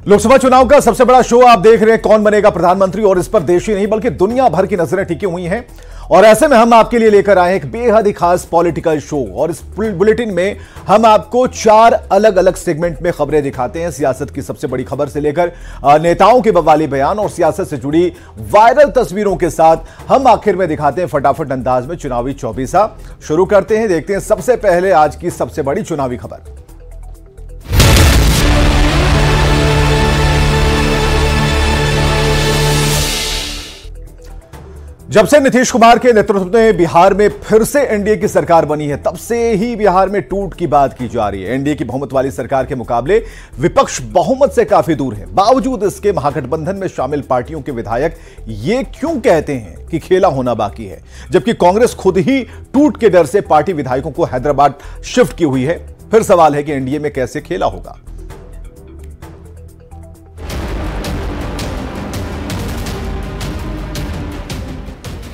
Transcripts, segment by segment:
लोकसभा चुनाव का सबसे बड़ा शो आप देख रहे हैं, कौन बनेगा प्रधानमंत्री, और इस पर देश ही नहीं बल्कि दुनिया भर की नजरें टिकी हुई हैं। और ऐसे में हम आपके लिए लेकर आए एक बेहद ही खास पॉलिटिकल शो, और इस बुलेटिन में हम आपको 4 अलग अलग सेगमेंट में खबरें दिखाते हैं। सियासत की सबसे बड़ी खबर से लेकर नेताओं के बवाली बयान और सियासत से जुड़ी वायरल तस्वीरों के साथ हम आखिर में दिखाते हैं फटाफट अंदाज में चुनावी चौबीसा। शुरू करते हैं, देखते हैं सबसे पहले आज की सबसे बड़ी चुनावी खबर। जब से नीतीश कुमार के नेतृत्व में बिहार में फिर से एनडीए की सरकार बनी है, तब से ही बिहार में टूट की बात की जा रही है। एनडीए की बहुमत वाली सरकार के मुकाबले विपक्ष बहुमत से काफी दूर है। बावजूद इसके महागठबंधन में शामिल पार्टियों के विधायक ये क्यों कहते हैं कि खेला होना बाकी है, जबकि कांग्रेस खुद ही टूट के डर से पार्टी विधायकों को हैदराबाद शिफ्ट की हुई है। फिर सवाल है कि एनडीए में कैसे खेला होगा।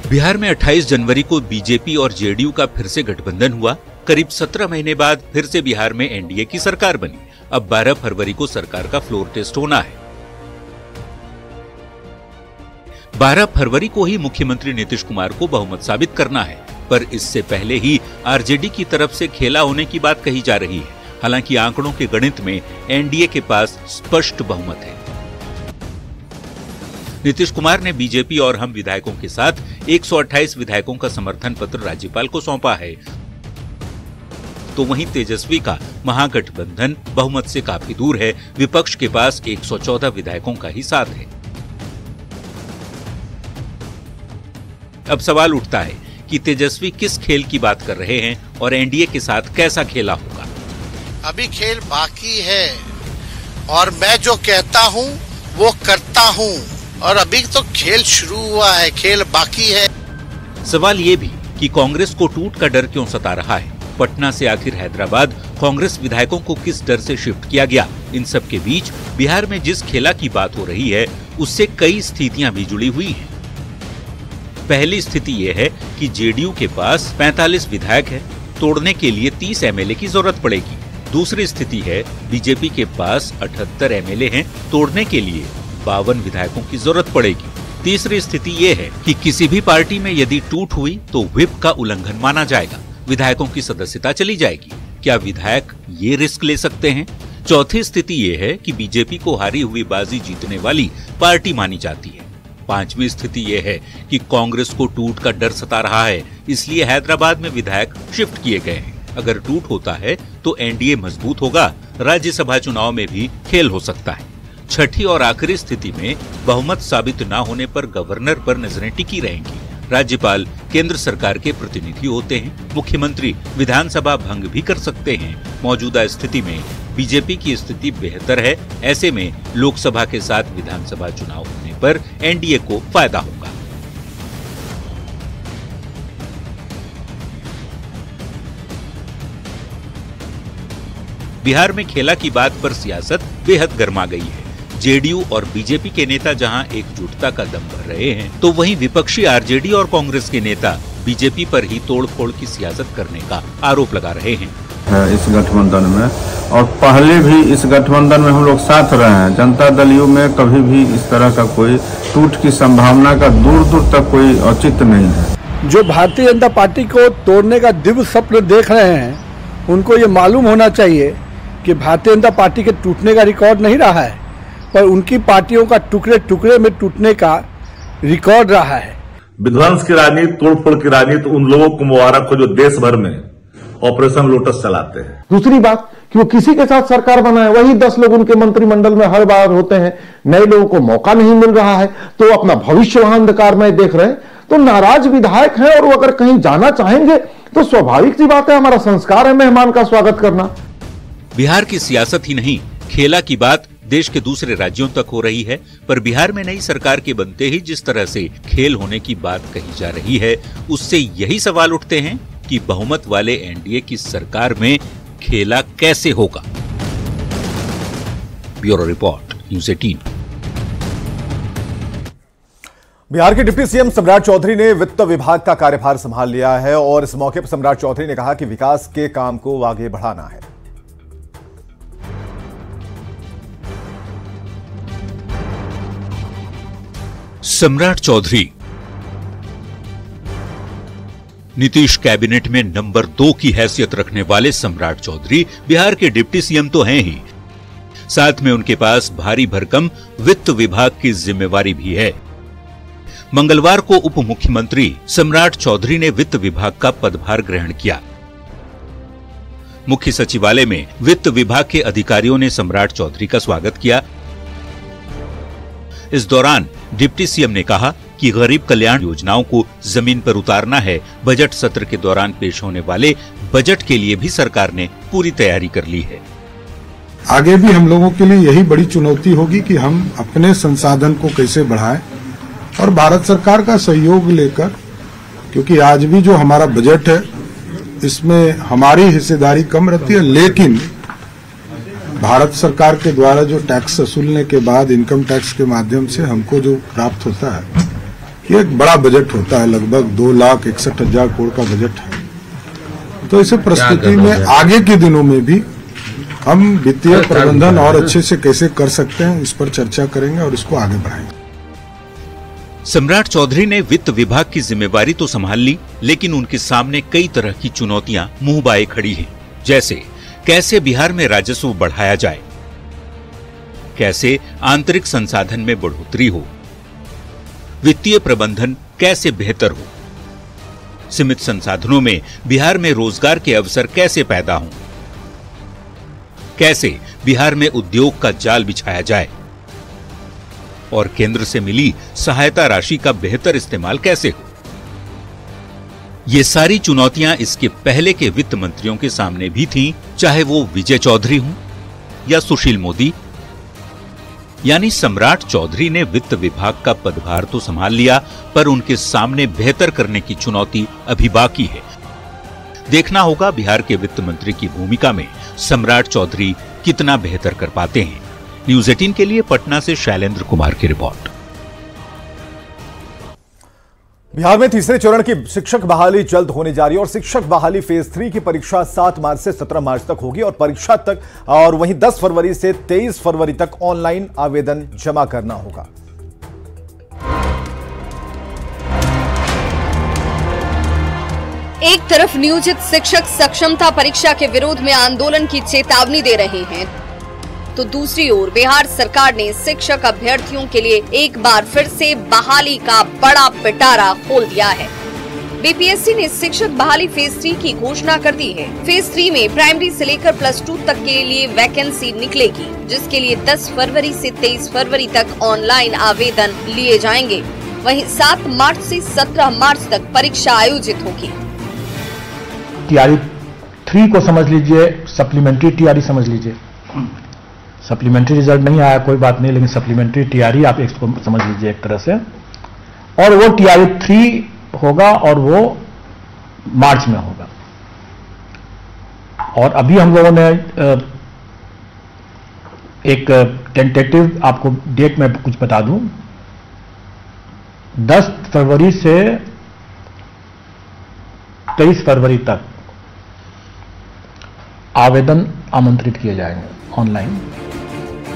बिहार में 28 जनवरी को बीजेपी और जेडीयू का फिर से गठबंधन हुआ। करीब 17 महीने बाद फिर से बिहार में एनडीए की सरकार बनी। अब 12 फरवरी को सरकार का फ्लोर टेस्ट होना है। 12 फरवरी को ही मुख्यमंत्री नीतीश कुमार को बहुमत साबित करना है, पर इससे पहले ही आरजेडी की तरफ से खेला होने की बात कही जा रही है। हालांकि आंकड़ों के गणित में एनडीए के पास स्पष्ट बहुमत है। नीतीश कुमार ने बीजेपी और हम विधायकों के साथ 128 विधायकों का समर्थन पत्र राज्यपाल को सौंपा है, तो वहीं तेजस्वी का महागठबंधन बहुमत से काफी दूर है। विपक्ष के पास 114 विधायकों का ही साथ है। अब सवाल उठता है कि तेजस्वी किस खेल की बात कर रहे हैं और एनडीए के साथ कैसा खेला होगा। अभी खेल बाकी है और मैं जो कहता हूं वो करता हूं, और अभी तो खेल शुरू हुआ है, खेल बाकी है। सवाल ये भी कि कांग्रेस को टूट का डर क्यों सता रहा है। पटना से आखिर हैदराबाद कांग्रेस विधायकों को किस डर से शिफ्ट किया गया। इन सब के बीच बिहार में जिस खेला की बात हो रही है उससे कई स्थितियां भी जुड़ी हुई हैं। पहली स्थिति यह है कि जेडीयू के पास 45 विधायक है, तोड़ने के लिए 30 एमएलए की जरूरत पड़ेगी। दूसरी स्थिति है बीजेपी के पास 78 एमएलए हैं, तोड़ने के लिए 52 विधायकों की जरूरत पड़ेगी। तीसरी स्थिति ये है कि किसी भी पार्टी में यदि टूट हुई तो व्हिप का उल्लंघन माना जाएगा, विधायकों की सदस्यता चली जाएगी। क्या विधायक ये रिस्क ले सकते हैं? चौथी स्थिति ये है कि बीजेपी को हारी हुई बाजी जीतने वाली पार्टी मानी जाती है। पांचवी स्थिति ये है कि कांग्रेस को टूट का डर सता रहा है, इसलिए हैदराबाद में विधायक शिफ्ट किए गए हैं। अगर टूट होता है तो एनडीए मजबूत होगा, राज्यसभा चुनाव में भी खेल हो सकता है। छठी और आखिरी स्थिति में बहुमत साबित न होने पर गवर्नर पर नजरें टिकी रहेंगी। राज्यपाल केंद्र सरकार के प्रतिनिधि होते हैं, मुख्यमंत्री विधानसभा भंग भी कर सकते हैं। मौजूदा स्थिति में बीजेपी की स्थिति बेहतर है। ऐसे में लोकसभा के साथ विधानसभा चुनाव होने पर एनडीए को फायदा होगा। बिहार में खेला की बात पर सियासत बेहद गर्मा गई है। जेडीयू और बीजेपी के नेता जहां एकजुटता का दम भर रहे हैं, तो वहीं विपक्षी आरजेडी और कांग्रेस के नेता बीजेपी पर ही तोड़फोड़ की सियासत करने का आरोप लगा रहे हैं। इस गठबंधन में और पहले भी इस गठबंधन में हम लोग साथ रहे हैं। जनता दल यू में कभी भी इस तरह का कोई टूट की संभावना का दूर दूर तक कोई औचित्य नहीं है। जो भारतीय जनता पार्टी को तोड़ने का दिव्य स्वप्न देख रहे हैं, उनको ये मालूम होना चाहिए कि भारतीय जनता पार्टी के टूटने का रिकॉर्ड नहीं रहा है, पर उनकी पार्टियों का टुकड़े टुकड़े में टूटने का रिकॉर्ड रहा है। विध्वंस की राजनीति, तोड़फोड़ की राजनीति उन लोगों को मुबारक हो जो देश भर में ऑपरेशन लोटस चलाते हैं। दूसरी बात कि वो किसी के साथ सरकार बनाए, वही 10 लोग उनके मंत्रिमंडल में हर बार होते हैं। नए लोगों को मौका नहीं मिल रहा है, तो अपना भविष्य वहां अंधकार में देख रहे हैं। तो नाराज विधायक हैं और वो अगर कहीं जाना चाहेंगे तो स्वाभाविक सी बात है, हमारा संस्कार है मेहमान का स्वागत करना। बिहार की सियासत ही नहीं, खेला की बात देश के दूसरे राज्यों तक हो रही है। पर बिहार में नई सरकार के बनते ही जिस तरह से खेल होने की बात कही जा रही है, उससे यही सवाल उठते हैं कि बहुमत वाले एनडीए की सरकार में खेला कैसे होगा। Bureau report, news 18। बिहार के डिप्टी सीएम सम्राट चौधरी ने वित्त विभाग का कार्यभार संभाल लिया है और इस मौके पर सम्राट चौधरी ने कहा कि विकास के काम को आगे बढ़ाना है। सम्राट चौधरी नीतीश कैबिनेट में नंबर 2 की हैसियत रखने वाले सम्राट चौधरी बिहार के डिप्टी सीएम तो हैं ही, साथ में उनके पास भारी भरकम वित्त विभाग की जिम्मेवारी भी है। मंगलवार को उप मुख्यमंत्री सम्राट चौधरी ने वित्त विभाग का पदभार ग्रहण किया। मुख्य सचिवालय में वित्त विभाग के अधिकारियों ने सम्राट चौधरी का स्वागत किया। इस दौरान डिप्टी सीएम ने कहा कि गरीब कल्याण योजनाओं को जमीन पर उतारना है। बजट सत्र के दौरान पेश होने वाले बजट के लिए भी सरकार ने पूरी तैयारी कर ली है। आगे भी हम लोगों के लिए यही बड़ी चुनौती होगी कि हम अपने संसाधन को कैसे बढ़ाएं और भारत सरकार का सहयोग लेकर, क्योंकि आज भी जो हमारा बजट है इसमें हमारी हिस्सेदारी कम रहती है, लेकिन भारत सरकार के द्वारा जो टैक्स वसूलने के बाद इनकम टैक्स के माध्यम से हमको जो प्राप्त होता है ये एक बड़ा बजट होता है, लगभग 2,61,000 करोड़ का बजट है। तो इसे परिस्थिति में आगे के दिनों में भी हम वित्तीय प्रबंधन और अच्छे से कैसे कर सकते हैं इस पर चर्चा करेंगे और इसको आगे बढ़ाएंगे। सम्राट चौधरी ने वित्त विभाग की जिम्मेवारी तो संभाल ली, लेकिन उनके सामने कई तरह की चुनौतियां मुंह बाए खड़ी हैं। जैसे कैसे बिहार में राजस्व बढ़ाया जाए, कैसे आंतरिक संसाधन में बढ़ोतरी हो, वित्तीय प्रबंधन कैसे बेहतर हो, सीमित संसाधनों में बिहार में रोजगार के अवसर कैसे पैदा हों, कैसे बिहार में उद्योग का जाल बिछाया जाए और केंद्र से मिली सहायता राशि का बेहतर इस्तेमाल कैसे हो। ये सारी चुनौतियां इसके पहले के वित्त मंत्रियों के सामने भी थीं, चाहे वो विजय चौधरी हों या सुशील मोदी। यानी सम्राट चौधरी ने वित्त विभाग का पदभार तो संभाल लिया, पर उनके सामने बेहतर करने की चुनौती अभी बाकी है। देखना होगा बिहार के वित्त मंत्री की भूमिका में सम्राट चौधरी कितना बेहतर कर पाते हैं। न्यूज़ 18 के लिए पटना से शैलेंद्र कुमार की रिपोर्ट। बिहार में तीसरे चरण की शिक्षक बहाली जल्द होने जा रही है और शिक्षक बहाली फेज 3 की परीक्षा 7 मार्च से 17 मार्च तक होगी और परीक्षा तक और वहीं 10 फरवरी से 23 फरवरी तक ऑनलाइन आवेदन जमा करना होगा। एक तरफ नियोजित शिक्षक सक्षमता परीक्षा के विरोध में आंदोलन की चेतावनी दे रहे हैं, तो दूसरी ओर बिहार सरकार ने शिक्षक अभ्यर्थियों के लिए एक बार फिर से बहाली का बड़ा पिटारा खोल दिया है। बीपीएससी ने शिक्षक बहाली फेज 3 की घोषणा कर दी है। फेज 3 में प्राइमरी से लेकर +2 तक के लिए वैकेंसी निकलेगी, जिसके लिए 10 फरवरी से 23 फरवरी तक ऑनलाइन आवेदन लिए जाएंगे। वहीं 7 मार्च से 17 मार्च तक परीक्षा आयोजित होगी। टीआरई 3 को समझ लीजिए, सप्लीमेंट्री टीआरई समझ लीजिए। सप्लीमेंट्री रिजल्ट नहीं आया कोई बात नहीं, लेकिन सप्लीमेंट्री टीआरई आप इसको समझ लीजिए एक तरह से। और वो टीआरई 3 होगा और वो मार्च में होगा। और अभी हम लोगों ने एक टेंटेटिव आपको डेट में कुछ बता दूं, 10 फरवरी से 23 फरवरी तक आवेदन आमंत्रित किए जाएंगे ऑनलाइन।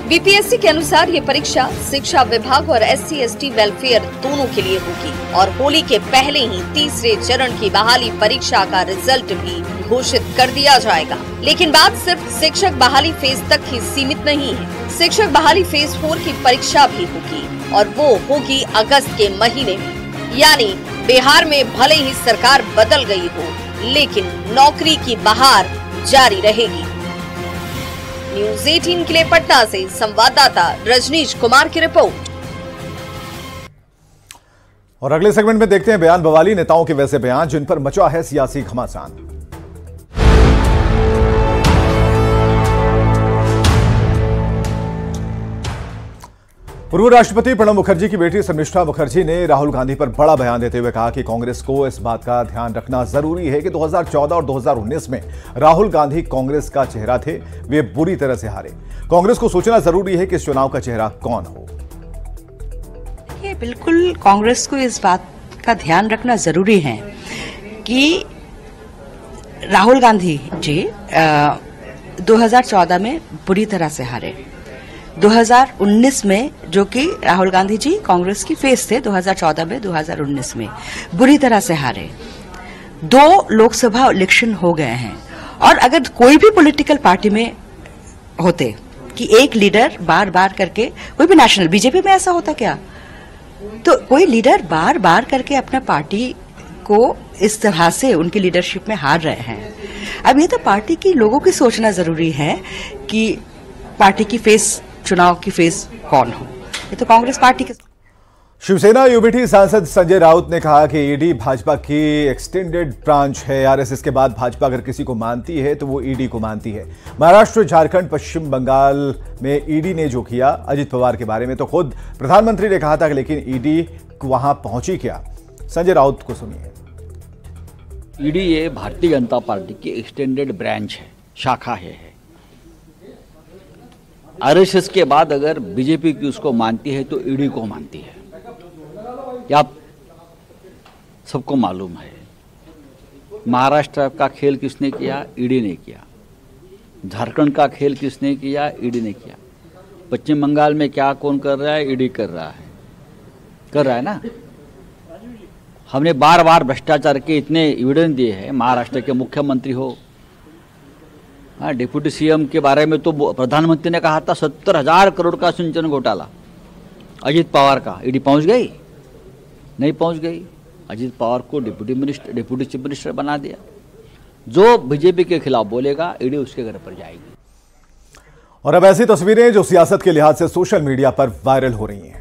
बीपीएससी के अनुसार ये परीक्षा शिक्षा विभाग और SC/ST वेलफेयर दोनों के लिए होगी और होली के पहले ही तीसरे चरण की बहाली परीक्षा का रिजल्ट भी घोषित कर दिया जाएगा। लेकिन बात सिर्फ शिक्षक बहाली फेज तक ही सीमित नहीं है। शिक्षक बहाली फेज 4 की परीक्षा भी होगी और वो होगी अगस्त के महीने में। यानी बिहार में भले ही सरकार बदल गई हो, लेकिन नौकरी की बहार जारी रहेगी। न्यूज़ 18 के लिए पटना से संवाददाता रजनीश कुमार की रिपोर्ट। और अगले सेगमेंट में देखते हैं बयान बवाली नेताओं के वैसे बयान जिन पर मचा है सियासी घमासान। पूर्व राष्ट्रपति प्रणब मुखर्जी की बेटी शर्मिष्ठा मुखर्जी ने राहुल गांधी पर बड़ा बयान देते हुए कहा कि कांग्रेस को इस बात का ध्यान रखना जरूरी है कि 2014 और 2019 में राहुल गांधी कांग्रेस का चेहरा थे, वे बुरी तरह से हारे। कांग्रेस को सोचना जरूरी है कि इस चुनाव का चेहरा कौन हो। ये बिल्कुल कांग्रेस को इस बात का ध्यान रखना जरूरी है कि राहुल गांधी जी 2014 में बुरी तरह से हारे। 2019 में, जो कि राहुल गांधी जी कांग्रेस की फेस थे 2014 में, 2019 में बुरी तरह से हारे। 2 लोकसभा इलेक्शन हो गए हैं, और अगर कोई भी पॉलिटिकल पार्टी में होते कि एक लीडर बार बार करके, कोई भी नेशनल, बीजेपी में ऐसा होता क्या? तो कोई लीडर बार बार करके अपना पार्टी को इस तरह से उनकी लीडरशिप में हार रहे हैं। अब ये तो पार्टी की लोगों की सोचना जरूरी है कि पार्टी की फेस, चुनाव की फेस कौन हो। ये तो कांग्रेस पार्टी के। शिवसेना यूबीटी सांसद संजय राउत ने कहा कि ईडी भाजपा की एक्सटेंडेड ब्रांच है। आरएसएस के बाद भाजपा अगर किसी को मानती है तो वो ईडी को मानती है। महाराष्ट्र, झारखंड, पश्चिम बंगाल में ईडी ने जो किया, अजित पवार के बारे में तो खुद प्रधानमंत्री ने कहा था, लेकिन ईडी वहां पहुंची क्या? संजय राउत को सुनिए। ईडी ये भारतीय जनता पार्टी की एक्सटेंडेड ब्रांच है, शाखा है। आरएसएस के बाद अगर बीजेपी की उसको मानती है तो ईडी को मानती है। आप सबको मालूम है महाराष्ट्र का खेल किसने किया? ईडी ने किया। झारखंड का खेल किसने किया? ईडी ने किया। पश्चिम बंगाल में क्या कौन कर रहा है? ईडी कर रहा है ना। हमने बार बार भ्रष्टाचार के इतने एविडेंस दिए हैं। महाराष्ट्र के मुख्यमंत्री हो, डिप्यूटी सीएम के बारे में तो प्रधानमंत्री ने कहा था 70,000 करोड़ का सिंचन घोटाला अजित पवार का। ईडी पहुंच गई? नहीं पहुंच गई। अजित पवार को डिप्यूटी चीफ मिनिस्टर बना दिया। जो बीजेपी के खिलाफ बोलेगा ईडी उसके घर पर जाएगी। और अब ऐसी तस्वीरें जो सियासत के लिहाज से सोशल मीडिया पर वायरल हो रही हैं।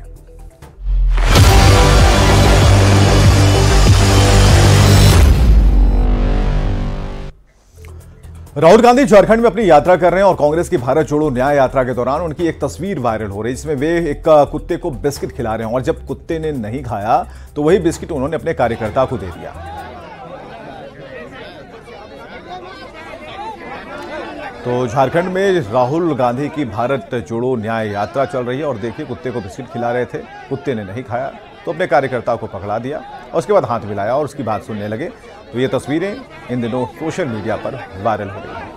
राहुल गांधी झारखंड में अपनी यात्रा कर रहे हैं और कांग्रेस की भारत जोड़ो न्याय यात्रा के दौरान उनकी एक तस्वीर वायरल हो रही है, जिसमें वे एक कुत्ते को बिस्किट खिला रहे हैं और जब कुत्ते ने नहीं खाया तो वही बिस्किट उन्होंने अपने कार्यकर्ता को दे दिया। तो झारखंड में राहुल गांधी की भारत जोड़ो न्याय यात्रा चल रही है और देखिए, कुत्ते को बिस्किट खिला रहे थे, कुत्ते ने नहीं खाया तो अपने कार्यकर्ता को पकड़ा दिया और उसके बाद हाथ मिलाया और उसकी बात सुनने लगे। तो ये तस्वीरें इन दिनों सोशल मीडिया पर वायरल हो रही हैं।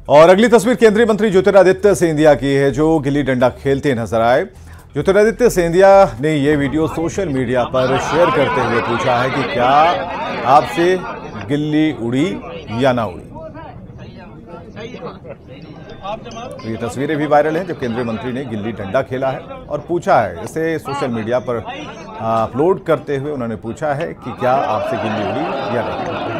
और अगली तस्वीर केंद्रीय मंत्री ज्योतिरादित्य सिंधिया की है, जो गिल्ली डंडा खेलते नजर आए। ज्योतिरादित्य सिंधिया ने यह वीडियो सोशल मीडिया पर शेयर करते हुए पूछा है कि क्या आपसे गिल्ली उड़ी या ना उड़ी। तो ये तस्वीरें भी वायरल हैं जब केंद्रीय मंत्री ने गिल्ली डंडा खेला है और पूछा है, इसे सोशल मीडिया पर अपलोड करते हुए उन्होंने पूछा है कि क्या आपसे गिल्ली उड़ी या नहीं।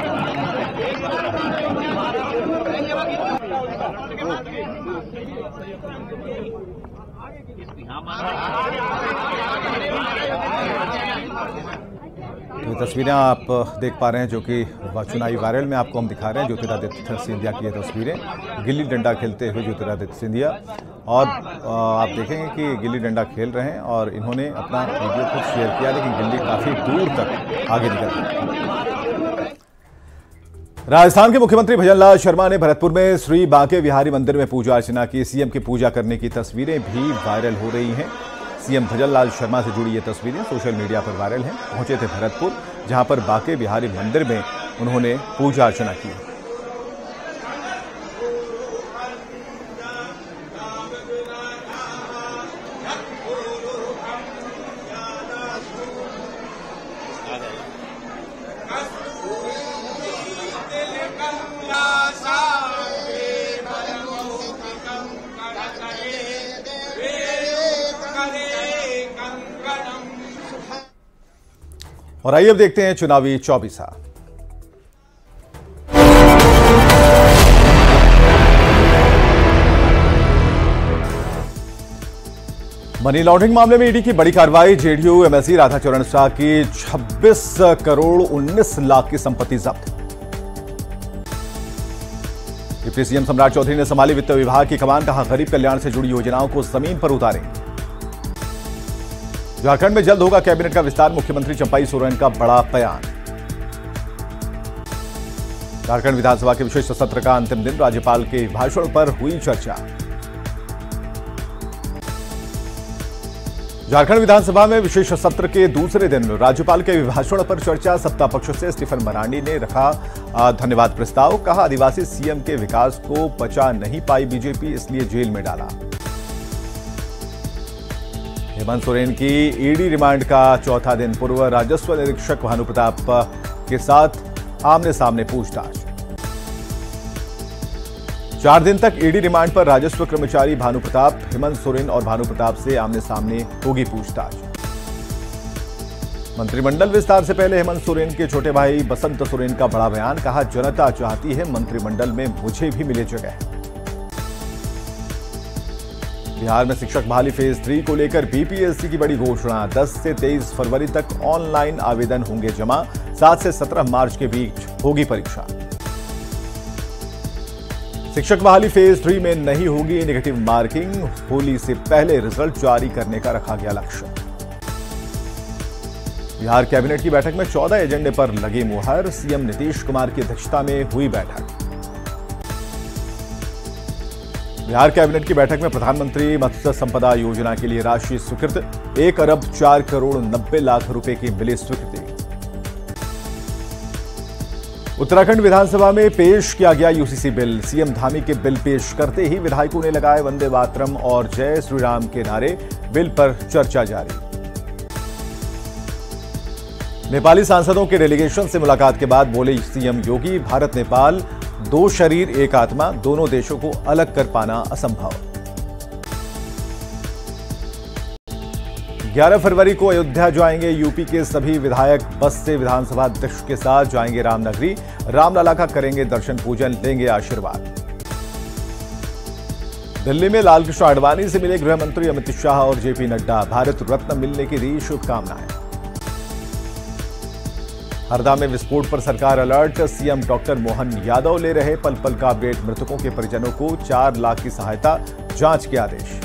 तो ये तस्वीरें आप देख पा रहे हैं जो कि चुनावी वायरल में आपको हम दिखा रहे हैं। ज्योतिरादित्य सिंधिया की ये तस्वीरें, गिल्ली डंडा खेलते हुए ज्योतिरादित्य सिंधिया, और आप देखेंगे कि गिल्ली डंडा खेल रहे हैं और इन्होंने अपना वीडियो खुद शेयर किया, लेकिन गिल्ली काफी दूर तक आगे निकल गई। राजस्थान के मुख्यमंत्री भजनलाल शर्मा ने भरतपुर में श्री बांके बिहारी मंदिर में पूजा अर्चना की। सीएम की पूजा करने की तस्वीरें भी वायरल हो रही हैं। सीएम भजनलाल शर्मा से जुड़ी ये तस्वीरें सोशल मीडिया पर वायरल हैं। पहुंचे थे भरतपुर, जहां पर बांके बिहारी मंदिर में उन्होंने पूजा अर्चना की। और आइए अब देखते हैं चुनावी चौबीसा। मनी लॉन्ड्रिंग मामले में ईडी की बड़ी कार्रवाई। जेडीयू एमएलसी राधाचरण शाह की 26 करोड़ 19 लाख की संपत्ति जब्त। डिप्टी सीएम सम्राट चौधरी ने संभाली वित्त विभाग की कमान, कहा गरीब कल्याण से जुड़ी योजनाओं को जमीन पर उतारें। झारखंड में जल्द होगा कैबिनेट का विस्तार, मुख्यमंत्री चंपाई सोरेन का बड़ा बयान। झारखंड विधानसभा के विशेष सत्र का अंतिम दिन, राज्यपाल के भाषण पर हुई चर्चा। झारखंड विधानसभा में विशेष सत्र के दूसरे दिन राज्यपाल के अभिभाषण पर चर्चा। सत्ता पक्ष से स्टीफन मरांडी ने रखा धन्यवाद प्रस्ताव। कहा आदिवासी सीएम के विकास को पचा नहीं पाई बीजेपी, इसलिए जेल में डाला। हेमंत सोरेन की ईडी रिमांड का चौथा दिन। पूर्व राजस्व निरीक्षक भानु प्रताप के साथ आमने सामने पूछताछ। 4 दिन तक ईडी रिमांड पर राजस्व कर्मचारी भानु प्रताप, हेमंत सोरेन और भानु प्रताप से आमने सामने होगी पूछताछ। मंत्रिमंडल विस्तार से पहले हेमंत सोरेन के छोटे भाई बसंत सोरेन का बड़ा बयान। कहा जनता चाहती है मंत्रिमंडल में मुझे भी मिले जगह। बिहार में शिक्षक बहाली फेज 3 को लेकर बीपीएससी की बड़ी घोषणा। 10 से 23 फरवरी तक ऑनलाइन आवेदन होंगे जमा। 7 से 17 मार्च के बीच होगी परीक्षा। शिक्षक बहाली फेज 3 में नहीं होगी नेगेटिव मार्किंग। होली से पहले रिजल्ट जारी करने का रखा गया लक्ष्य। बिहार कैबिनेट की बैठक में 14 एजेंडे पर लगी मुहर। सीएम नीतीश कुमार की अध्यक्षता में हुई बैठक। बिहार कैबिनेट की बैठक में प्रधानमंत्री मत्स्य संपदा योजना के लिए राशि स्वीकृत। 1 अरब 4 करोड़ 90 लाख रुपए की मिली स्वीकृति। उत्तराखंड विधानसभा में पेश किया गया यूसीसी बिल। सीएम धामी के बिल पेश करते ही विधायकों ने लगाए वंदे मातरम और जय श्री राम के नारे। बिल पर चर्चा जारी। नेपाली सांसदों के डेलीगेशन से मुलाकात के बाद बोले सीएम योगी, भारत नेपाल 2 शरीर एक आत्मा, दोनों देशों को अलग कर पाना असंभव। 11 फरवरी को अयोध्या जाएंगे यूपी के सभी विधायक। बस से विधानसभा अध्यक्ष के साथ जाएंगे रामनगरी। रामलला का करेंगे दर्शन पूजन, लेंगे आशीर्वाद। दिल्ली में लालकृष्ण आडवाणी से मिले गृह मंत्री अमित शाह और जेपी नड्डा। भारत रत्न मिलने की दी शुभकामनाएं। हरदा में विस्फोट पर सरकार alert. CM doctor Mohan Yadav ले रहे पल पल का अपडेट। मृतकों के परिजनों को 4 लाख की सहायता, जांच के आदेश।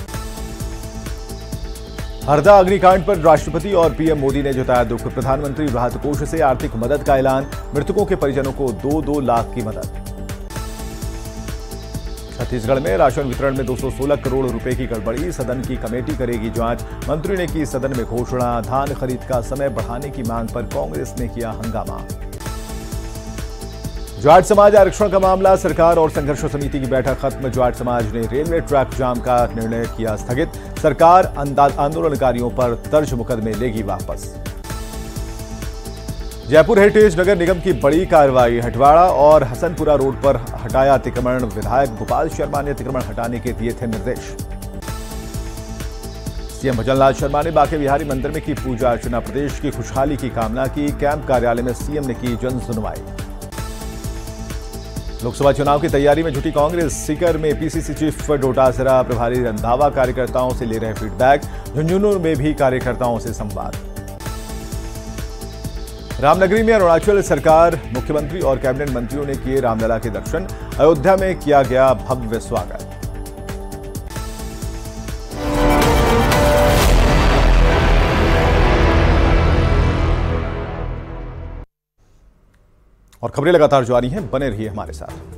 हरदा अग्निकांड पर राष्ट्रपति और पीएम मोदी ने जताया दुख। प्रधानमंत्री राहत कोष से आर्थिक मदद का ऐलान। मृतकों के परिजनों को 2-2 लाख की मदद। छत्तीसगढ़ में राशन वितरण में 216 करोड़ रुपए की गड़बड़ी। सदन की कमेटी करेगी जांच। मंत्री ने की सदन में घोषणा। धान खरीद का समय बढ़ाने की मांग पर कांग्रेस ने किया हंगामा। जाट समाज आरक्षण का मामला। सरकार और संघर्ष समिति की बैठक खत्म। जाट समाज ने रेलवे ट्रैक जाम का निर्णय किया स्थगित। सरकार आंदोलनकारियों पर दर्ज मुकदमे लेगी वापस। जयपुर हेरिटेज नगर निगम की बड़ी कार्रवाई। हटवाड़ा और हसनपुरा रोड पर हटाया अतिक्रमण। विधायक गोपाल शर्मा ने अतिक्रमण हटाने के दिए थे निर्देश। सीएम भजनलाल शर्मा ने बांके बिहारी मंदिर में की पूजा अर्चना। प्रदेश की खुशहाली की कामना की। कैंप कार्यालय में सीएम ने की जन सुनवाई। लोकसभा चुनाव की तैयारी में जुटी कांग्रेस। सीकर में पीसीसी चीफ डोटासरा प्रभारी रंधावा कार्यकर्ताओं से ले रहे फीडबैक। झुंझुनू में भी कार्यकर्ताओं से संवाद। रामनगरी में अरुणाचल सरकार, मुख्यमंत्री और कैबिनेट मंत्रियों ने किए रामलला के दर्शन। अयोध्या में किया गया भव्य स्वागत। और खबरें लगातार जारी हैं, बने रहिए हमारे साथ।